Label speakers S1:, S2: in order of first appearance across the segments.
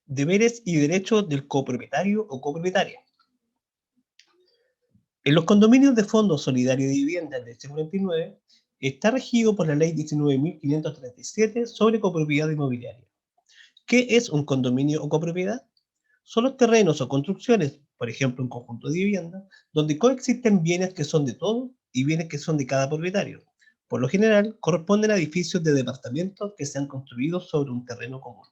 S1: Deberes y derechos del copropietario o copropietaria. En los condominios de Fondo Solidario de Vivienda del C49 está regido por la Ley 19.537 sobre copropiedad inmobiliaria. ¿Qué es un condominio o copropiedad? Son los terrenos o construcciones, por ejemplo un conjunto de viviendas, donde coexisten bienes que son de todos y bienes que son de cada propietario. Por lo general, corresponden a edificios de departamentos que se han construido sobre un terreno común.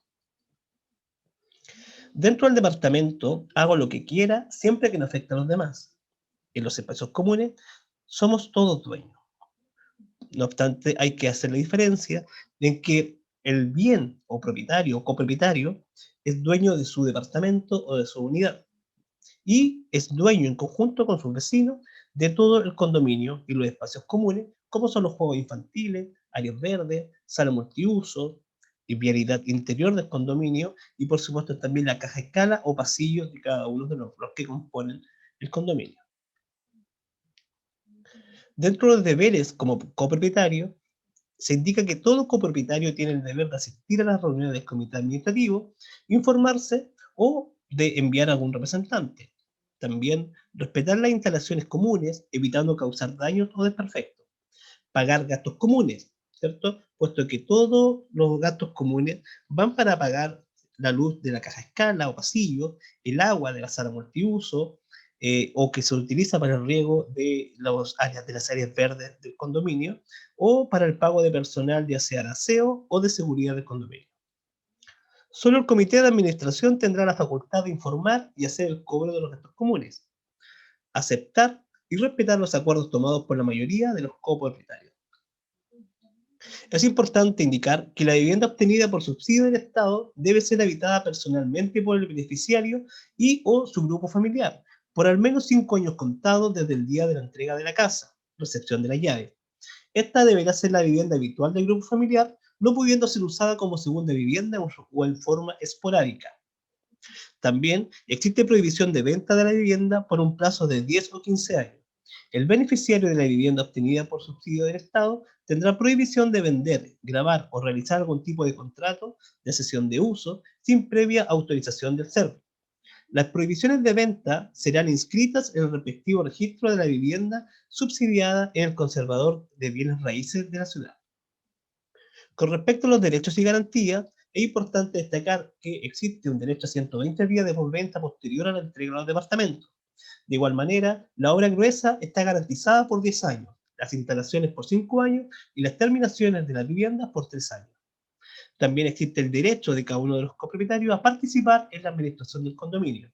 S1: Dentro del departamento hago lo que quiera siempre que no afecte a los demás. En los espacios comunes somos todos dueños. No obstante, hay que hacer la diferencia en que el bien o propietario o copropietario es dueño de su departamento o de su unidad y es dueño en conjunto con sus vecinos de todo el condominio y los espacios comunes, como son los juegos infantiles, áreas verdes, sala multiuso, y vialidad interior del condominio y por supuesto también la caja escala o pasillos de cada uno de los que componen el condominio. Dentro de los deberes como copropietario, se indica que todo copropietario tiene el deber de asistir a las reuniones del comité administrativo, informarse o de enviar a algún representante. También respetar las instalaciones comunes, evitando causar daños o desperfectos. Pagar gastos comunes, ¿cierto? Puesto que todos los gastos comunes van para pagar la luz de la caja escala o pasillo, el agua de la sala multiuso, o que se utiliza para el riego de, de las áreas verdes del condominio, o para el pago de personal, ya sea de aseo o de seguridad del condominio. Solo el comité de administración tendrá la facultad de informar y hacer el cobro de los gastos comunes, aceptar y respetar los acuerdos tomados por la mayoría de los copropietarios. Es importante indicar que la vivienda obtenida por subsidio del Estado debe ser habitada personalmente por el beneficiario y o su grupo familiar, por al menos 5 años contados desde el día de la entrega de la casa, recepción de la llave. Esta deberá ser la vivienda habitual del grupo familiar, no pudiendo ser usada como segunda vivienda o en forma esporádica. También existe prohibición de venta de la vivienda por un plazo de 10 o 15 años. El beneficiario de la vivienda obtenida por subsidio del Estado tendrá prohibición de vender, grabar o realizar algún tipo de contrato de cesión de uso sin previa autorización del SERV. Las prohibiciones de venta serán inscritas en el respectivo registro de la vivienda subsidiada en el conservador de bienes raíces de la ciudad. Con respecto a los derechos y garantías, es importante destacar que existe un derecho a 120 días de postventa posterior a la entrega de los departamentos. De igual manera, la obra gruesa está garantizada por 10 años, las instalaciones por 5 años y las terminaciones de las viviendas por 3 años. También existe el derecho de cada uno de los copropietarios a participar en la administración del condominio.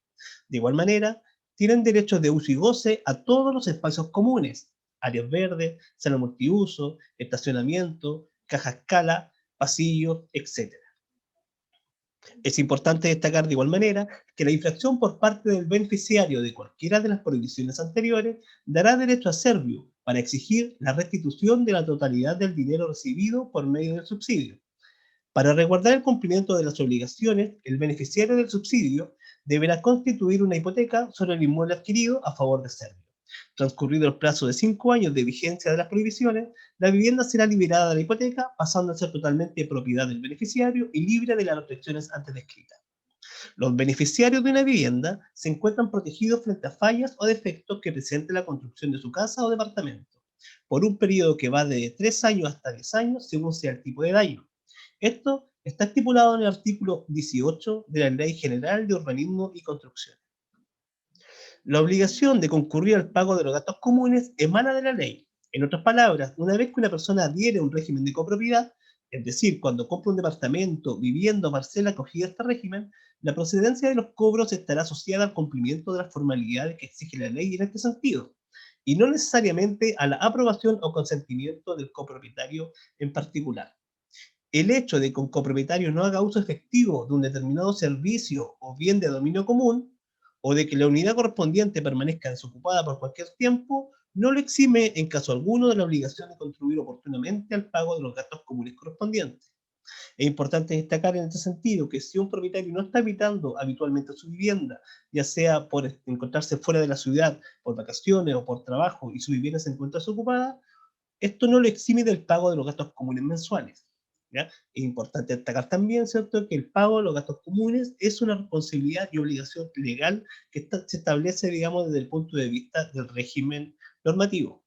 S1: De igual manera, tienen derechos de uso y goce a todos los espacios comunes, áreas verdes, sala multiuso, estacionamiento, caja escala, pasillos, etc. Es importante destacar de igual manera que la infracción por parte del beneficiario de cualquiera de las prohibiciones anteriores dará derecho a servio para exigir la restitución de la totalidad del dinero recibido por medio del subsidio. Para resguardar el cumplimiento de las obligaciones, el beneficiario del subsidio deberá constituir una hipoteca sobre el inmueble adquirido a favor de Servio. Transcurrido el plazo de 5 años de vigencia de las prohibiciones, la vivienda será liberada de la hipoteca, pasando a ser totalmente propiedad del beneficiario y libre de las restricciones antes descritas. Los beneficiarios de una vivienda se encuentran protegidos frente a fallas o defectos que presente la construcción de su casa o departamento, por un periodo que va de 3 años hasta 10 años según sea el tipo de daño. Esto está estipulado en el artículo 18 de la Ley General de Urbanismo y Construcción. La obligación de concurrir al pago de los gastos comunes emana de la ley. En otras palabras, una vez que una persona adhiere a un régimen de copropiedad, es decir, cuando compra un departamento, vivienda o parcela acogida a este régimen, la procedencia de los cobros estará asociada al cumplimiento de las formalidades que exige la ley en este sentido, y no necesariamente a la aprobación o consentimiento del copropietario en particular. El hecho de que un copropietario no haga uso efectivo de un determinado servicio o bien de dominio común, o de que la unidad correspondiente permanezca desocupada por cualquier tiempo, no lo exime en caso alguno de la obligación de contribuir oportunamente al pago de los gastos comunes correspondientes. Es importante destacar en este sentido que si un propietario no está habitando habitualmente su vivienda, ya sea por encontrarse fuera de la ciudad, por vacaciones o por trabajo, y su vivienda se encuentra desocupada, esto no lo exime del pago de los gastos comunes mensuales. ¿ya? Es importante destacar también, ¿cierto?, que el pago de los gastos comunes es una responsabilidad y obligación legal que se establece, digamos, desde el punto de vista del régimen normativo.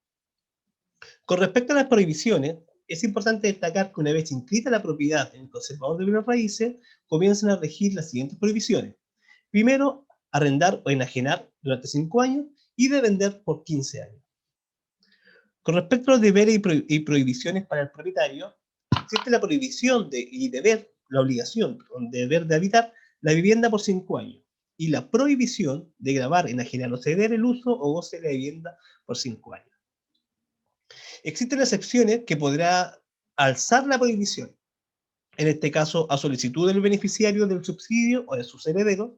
S1: Con respecto a las prohibiciones, es importante destacar que una vez inscrita la propiedad en el conservador de bienes raíces, comienzan a regir las siguientes prohibiciones. Primero, arrendar o enajenar durante 5 años y de vender por 15 años. Con respecto a los deberes y prohibiciones para el propietario, existe la prohibición y deber, la obligación, deber de habitar la vivienda por 5 años y la prohibición de gravar, enajenar o ceder el uso o goce de la vivienda por 5 años. Existen excepciones que podrá alzar la prohibición, en este caso a solicitud del beneficiario del subsidio o de sus herederos,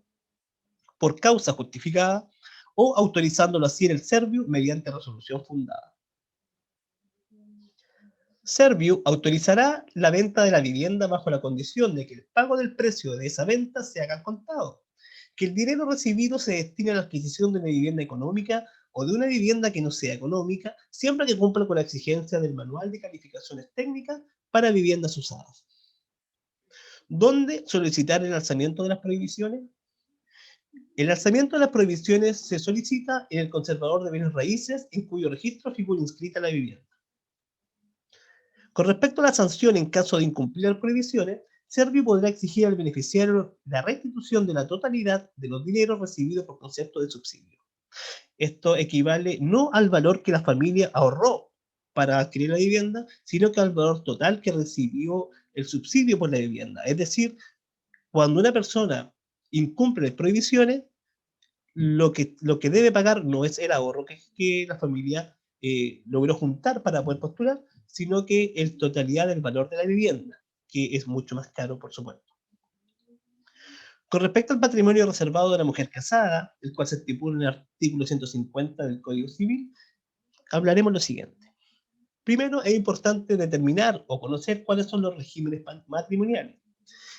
S1: por causa justificada o autorizándolo así en el Serviu mediante resolución fundada. Serviu autorizará la venta de la vivienda bajo la condición de que el pago del precio de esa venta se haga al contado, que el dinero recibido se destine a la adquisición de una vivienda económica o de una vivienda que no sea económica, siempre que cumpla con la exigencia del Manual de Calificaciones Técnicas para Viviendas Usadas. ¿Dónde solicitar el alzamiento de las prohibiciones? El alzamiento de las prohibiciones se solicita en el conservador de bienes raíces en cuyo registro figura inscrita la vivienda. Con respecto a la sanción en caso de incumplir las prohibiciones, Serviu podrá exigir al beneficiario la restitución de la totalidad de los dineros recibidos por concepto de subsidio. Esto equivale no al valor que la familia ahorró para adquirir la vivienda, sino que al valor total que recibió el subsidio por la vivienda. Es decir, cuando una persona incumple las prohibiciones, lo que debe pagar no es el ahorro que la familia logró juntar para poder postular, sino que el totalidad del valor de la vivienda, que es mucho más caro, por supuesto. Con respecto al patrimonio reservado de la mujer casada, el cual se estipula en el artículo 150 del Código Civil, hablaremos lo siguiente. Primero, es importante determinar o conocer cuáles son los regímenes matrimoniales.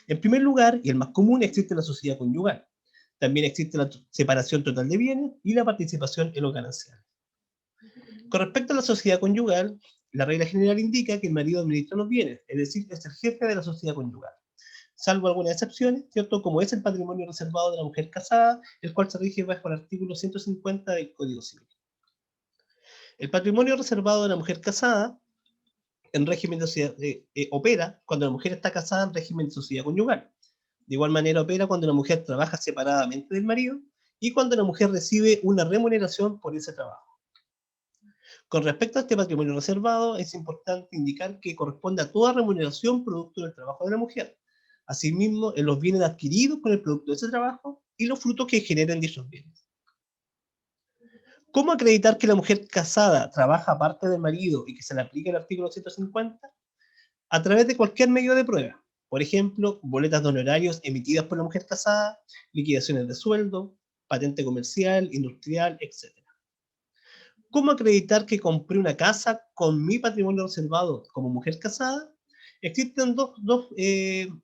S1: En primer lugar, y el más común, existe la sociedad conyugal. También existe la separación total de bienes y la participación en los gananciales. Con respecto a la sociedad conyugal, la regla general indica que el marido administra los bienes, es decir, es el jefe de la sociedad conyugal, salvo algunas excepciones, ¿cierto?, como es el patrimonio reservado de la mujer casada, el cual se rige bajo el artículo 150 del Código Civil. El patrimonio reservado de la mujer casada en régimen de sociedad, opera cuando la mujer está casada en régimen de sociedad conyugal. De igual manera opera cuando la mujer trabaja separadamente del marido y cuando la mujer recibe una remuneración por ese trabajo. Con respecto a este patrimonio reservado, es importante indicar que corresponde a toda remuneración producto del trabajo de la mujer. Asimismo, en los bienes adquiridos con el producto de ese trabajo y los frutos que generen dichos bienes. ¿Cómo acreditar que la mujer casada trabaja aparte del marido y que se le aplique el artículo 150? A través de cualquier medio de prueba. Por ejemplo, boletas de honorarios emitidas por la mujer casada, liquidaciones de sueldo, patente comercial, industrial, etc. ¿Cómo acreditar que compré una casa con mi patrimonio reservado como mujer casada? Existen dos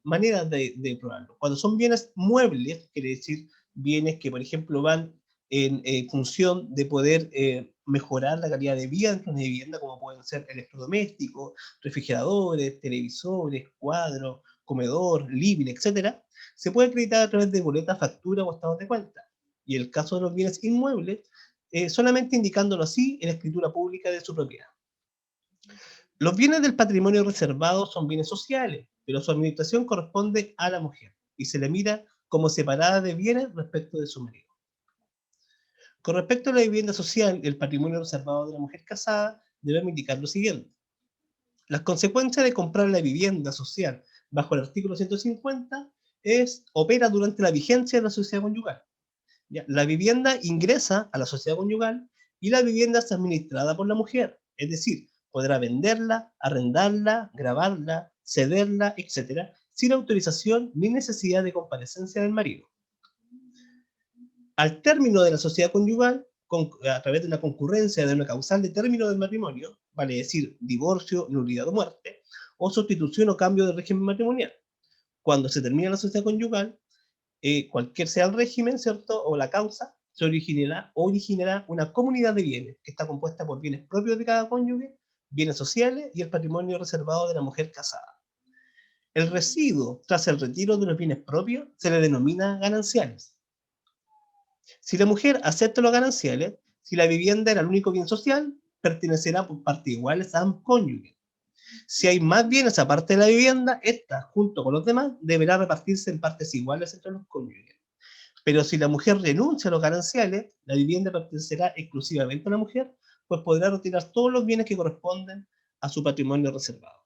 S1: maneras de probarlo. Cuando son bienes muebles, quiere decir bienes que, por ejemplo, van en función de poder mejorar la calidad de vida dentro de una vivienda, como pueden ser electrodomésticos, refrigeradores, televisores, cuadros, comedor, living, etc., se puede acreditar a través de boletas, factura o estados de cuenta. Y el caso de los bienes inmuebles, solamente indicándolo así en la escritura pública de su propiedad. Los bienes del patrimonio reservado son bienes sociales, pero su administración corresponde a la mujer y se le mira como separada de bienes respecto de su marido. Con respecto a la vivienda social y el patrimonio reservado de la mujer casada, debemos indicar lo siguiente. Las consecuencias de comprar la vivienda social bajo el artículo 150 opera durante la vigencia de la sociedad conyugal. ¿Ya? La vivienda ingresa a la sociedad conyugal y la vivienda es administrada por la mujer, es decir, podrá venderla, arrendarla, gravarla, cederla, etc., sin autorización ni necesidad de comparecencia del marido. Al término de la sociedad conyugal, a través de la concurrencia de una causal de término del matrimonio, vale decir divorcio, nulidad o muerte, o sustitución o cambio de régimen matrimonial. Cuando se termina la sociedad conyugal, cualquier sea el régimen, ¿cierto?, o la causa, se originará una comunidad de bienes que está compuesta por bienes propios de cada cónyuge, bienes sociales y el patrimonio reservado de la mujer casada. El residuo tras el retiro de los bienes propios se le denomina gananciales. Si la mujer acepta los gananciales, si la vivienda era el único bien social, pertenecerá por partes iguales a ambos cónyuges. Si hay más bienes aparte de la vivienda, esta, junto con los demás, deberá repartirse en partes iguales entre los cónyuges. Pero si la mujer renuncia a los gananciales, la vivienda pertenecerá exclusivamente a la mujer, pues podrá retirar todos los bienes que corresponden a su patrimonio reservado.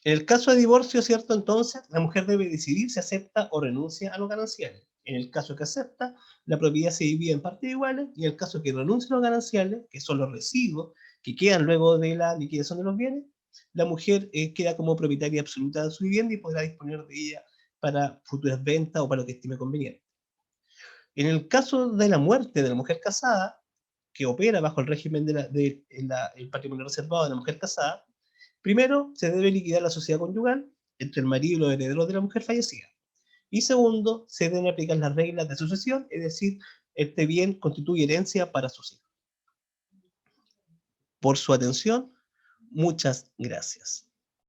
S1: En el caso de divorcio, ¿cierto? Entonces, la mujer debe decidir si acepta o renuncia a los gananciales. En el caso que acepta, la propiedad se divide en partes iguales, y en el caso que renuncia a los gananciales, que son los residuos que quedan luego de la liquidación de los bienes, la mujer queda como propietaria absoluta de su vivienda y podrá disponer de ella para futuras ventas o para lo que estime conveniente. En el caso de la muerte de la mujer casada, que opera bajo el régimen el patrimonio reservado de la mujer casada, primero se debe liquidar la sociedad conyugal entre el marido y los herederos de la mujer fallecida. Y segundo, se deben aplicar las reglas de sucesión, es decir, este bien constituye herencia para sus hijos. Por su atención, muchas gracias.